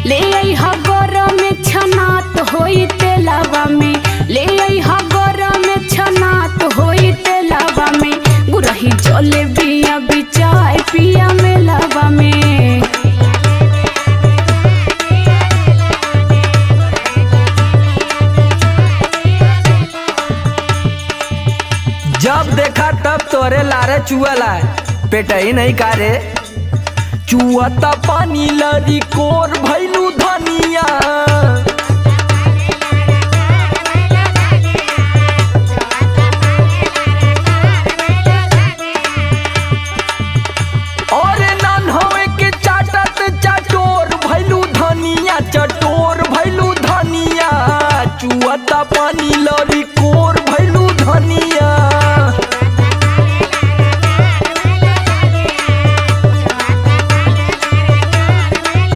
ले आई हा गरम में छनात होई तेलावा में, ले आई हा गरम में छनात होई तेलावा में, गुरही जले बिया बिचाई पिया में लावा में। जब देखा तब तोरे लारे चुअला पेट ही नहीं कारे, चुअता पानी लरी कोर भैलू